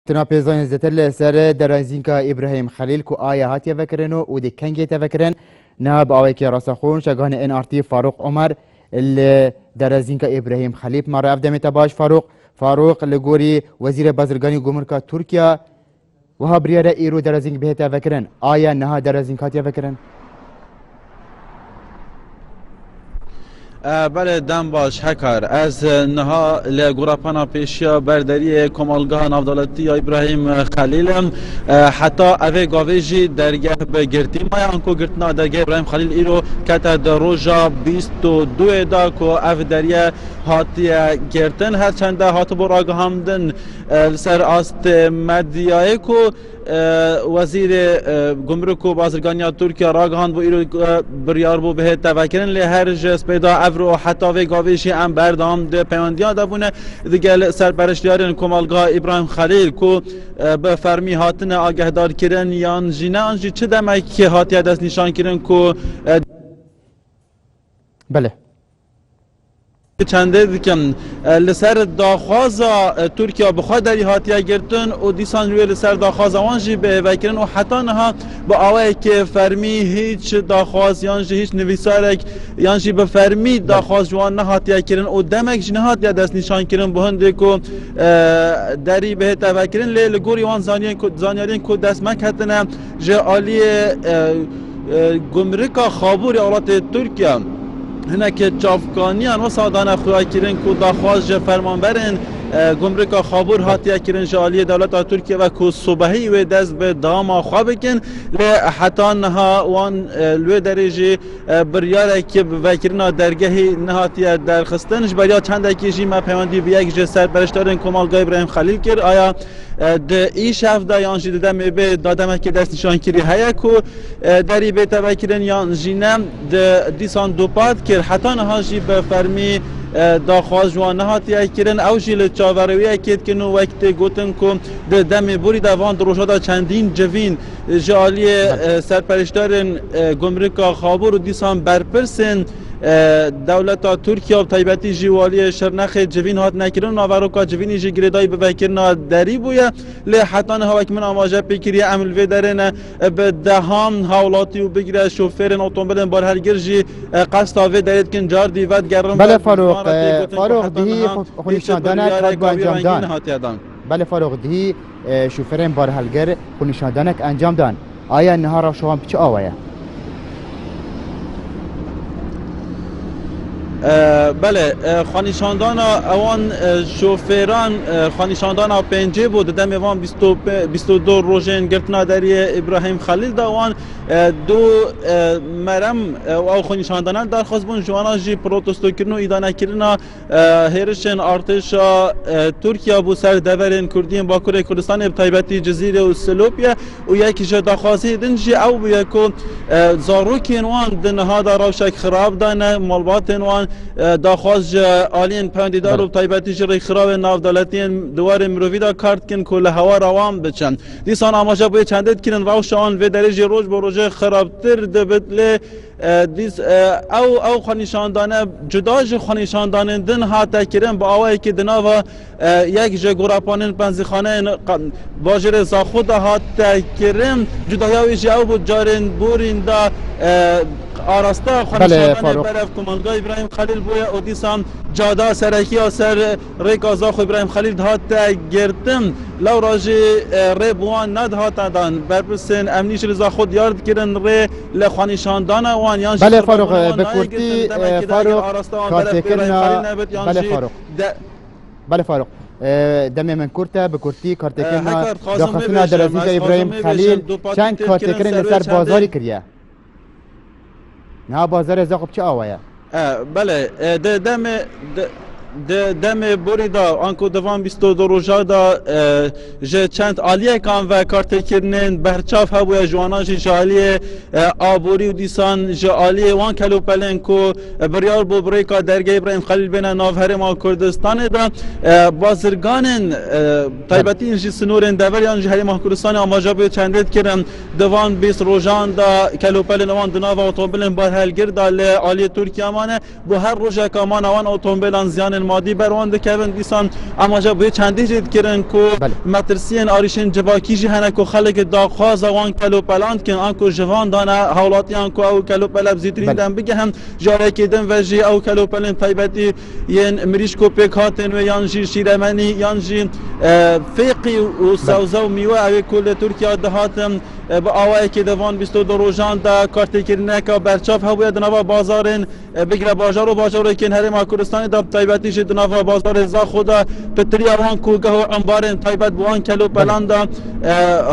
تنا پیزان زتل سر درازینکا ابراهیم خلیل کو آیا هاتیه وکرنو و دی کنگی تفکرن نه با آوی که راسخون شگان ان آرتی فاروق عمر درازینکا ابراهیم خلیل ما رفت دمیتا باش فاروق لگوری وزیر بازرگانی گمرکا ترکیا و ها بریاره ایرو درازینک بهتا وکرن آیا نه درازینک هاتیه وکرن بله دم باش هکار از نها لگوراپانا پیشیا برداری کمالگاه نافدولتی یا ابراهیم خلیل حتی اوه گاویجی درگه بگرتی مایا انکو گرتنا درگه ابراهیم خلیل ایرو کتا در روژا 22 دا که اوه دریه هاتیه گرتن هر چنده هاتو بر آگه همدن سر آست مدیای که وزیر گمرک و بازرگانی ترکیه راگهاند بو ایرو بریار بو به توکرن لی هر جس پیدا افرو حتی و گاویشی ام بردام ده پیوندیا دبونه دیگه سرپرستیارین کمالگاه ابراهیم خلیل کو به فرمی هاتن آگهدار کرن یان جینه آنجی چه دمک که هاتیه دست نشان کرن کو بله چنده دیکم لسر داخوازا ترکیه بخواه داری هاتیه گرتن و دیسان روی لسر داخوازا وانجی به وکرن و حتی نها با آوه که فرمی هیچ داخواز یانجی هیچ نویسارک یانجی به فرمی داخواز جوان نه هاتیه کرن و دمک جنه هاتیه دست نشان کرن به هنده که داری به توکرن لیل گوری وان زانیارین که دست مکتنه جه آلی گمرکا خابور اولاد ترکیه هنه که چافکانیان و سادانه خواه کرن که داخواز فرمانبرن گمرک خابور هاتیه کرن جالی دولت ترکیه و که صبحی و دست به داما خواه بکن لی حتی نها وان لوی درجه بریاره که وکرنا درگهی نهاتیه درخستنش بریا چند اکیجی ما پیوندی به یک جسر برشتارن کمالگاه ابراهیم خلیل کرد آیا ده ایش هفته یانجی دادم به دادم که دست نشان کری هیا که داری به توکرن یانجینم ده دیسان دوپاد کرد حتی نهاجی به فرمی داخواز جوان نهاتیه کرن او جیل چاورویه کید کنو وقت گوتن که ده دم بوری دوان دروشادا چندین جوین جالی سرپرشتارن گمرک خابور و دیسان برپرسن دولت ترکیه و طیبتی جوالی شرنخ جوین هات نکرن ناوروکا جوینی جی گریدای بوکرنا دری بویا لی حتی نه وقت من آماجه پیکری عمل وی درن به دهان حولاتی و بگیره شوفرن اتومبیلن بار هر گرجی قصد وی درید کن جار دیوت گرم بله فاروق دی خونشاندانه کار با انجام دان بله فاروق دی شوفرن بار هلگر خونشاندانه انجام دان آیا نهار شوام چه آوایه بله خانشاندان اوان شوفران خانشاندان پنجه بود دم وان 22 روزن گرتنا داری ابراهیم خلیل دوان دو مرم او خانشاندان درخواست بون جوانا جی پروتستو کرنو ایدانه کرنا هرشن ارتش ترکیه بو سر دورن کردین باکور کردستان طیبتی جزیره و سلوپیا و یکی جا دخواستی دنجی او بیا که زاروکین وان دنها دا روشک خراب دانه مالباتن وان داخواز آلین پندیدار و طیبتی جری خراب نافدولتین دوار مرویدا کارت کن کل هوا روان بچن دیسان آماجه بوی چندت کنن و شان و درجه روز با روز خرابتر دبتله دیس او خانشاندانه جداج خانشاندانه دن هاته کرن با آوایی که دناوا یک جگوراپانین پنزیخانه باجر زاخود هاته کرن جدایاویش او بود جارن بورین دا آراستا خانشاندانه برف کمانگاه ابراهیم خلیل بویا و دیسان جادا سرکی ها سر ریک آزاخ ابراهیم خلیل هاته گرتن لو راجی ری بوان ند هاته دان برپسن امنیش رزا خود یارد کرن ری لخانشاندانه وان یانش بله فاروق بکورتی فاروق کارت کرنا بله فاروق دم من کورته بکورتی کارت کرنا داخلنا درازینکا ابراهیم خلیل چند کارت کرن لسر بازاری کریه نه بازار زاخب چه آوایه بله دم بوری دا آنکو دوام 22 روزا دا جه چند آلیه کان و کارت کرنن برچاف هبوی جواناجی جالیه آبوری و دیسان جالیه وان کلو پلن کو بریار بو بریکا درگه ابراهیم خلیل بین ناو هرما کردستان دا بازرگانن طیبتی انجی سنورن دوریان جه هرما کردستان آماجا بو چندت کرن دوان 20 روزان دا کلو پلن وان دناو اتومبیلن بار هلگر دا آلیه ترکیه مانه بو هر روزه کامان وان اتومبیلان زیان مادی بروان دکبن دیسان اما جا بوی چندی جد کرن کو مترسین آریشن جواکی جی هنه کو خلق داغخواز وان کلو پلاند کن آنکو جوان دانه حولاتیان کو او کلو پلب زیترین دم بگه هم جاره کدن و جی او کلو پلن طیبتی ین مریش کو پیک هاتن و یان جی شیرمنی یان جی فیقی و سوزه و میوه اوی کل ترکیه دهاتم با آوایی که دوان 22 روزان دا کارتی کرنه که برچاف هویه دنوا بازارن بگره بازار که هرم کردستان دا طیبتی شد دنوا بازار زا خدا پتری آوان کوگه و انبارن طیبت بوان کلو پلان دا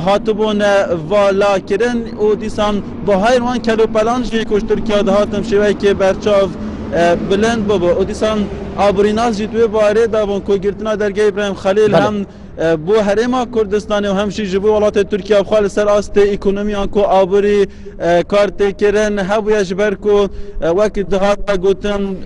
هاتبون والا کرن و دیسان با های وان کلو پلان جی کش ترکیه دهاتم شوی که برچاف بلند بابا و دیسان آبریناز جدوی باره دا بون کو گرتنا درگاه ابراهیم خلیل هم بو هرما کردستان و همشی جبو ولات ترکیه بخوال سر آست اکونومی آنکو آبری کارت کرن هبوی جبر کو وقت دهات گوتن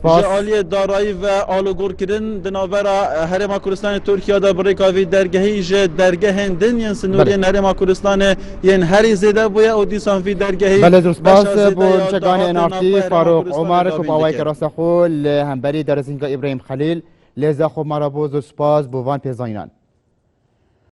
جعالی دارایی و آلوگور کرن دناورا هرما کردستان ترکیه دا بریکاوی درگاهی جه درگاه هندن ین سنوری هرما کردستان ین هری زیده بویا و دیسان فی درگاهی بله درست باس بو شگان انارتی فاروق عمر کو باوای که راست خول همبری در زینگاه ابراهیم خلیل لذا خب مرا بوز و سپاس بوان پیزاینان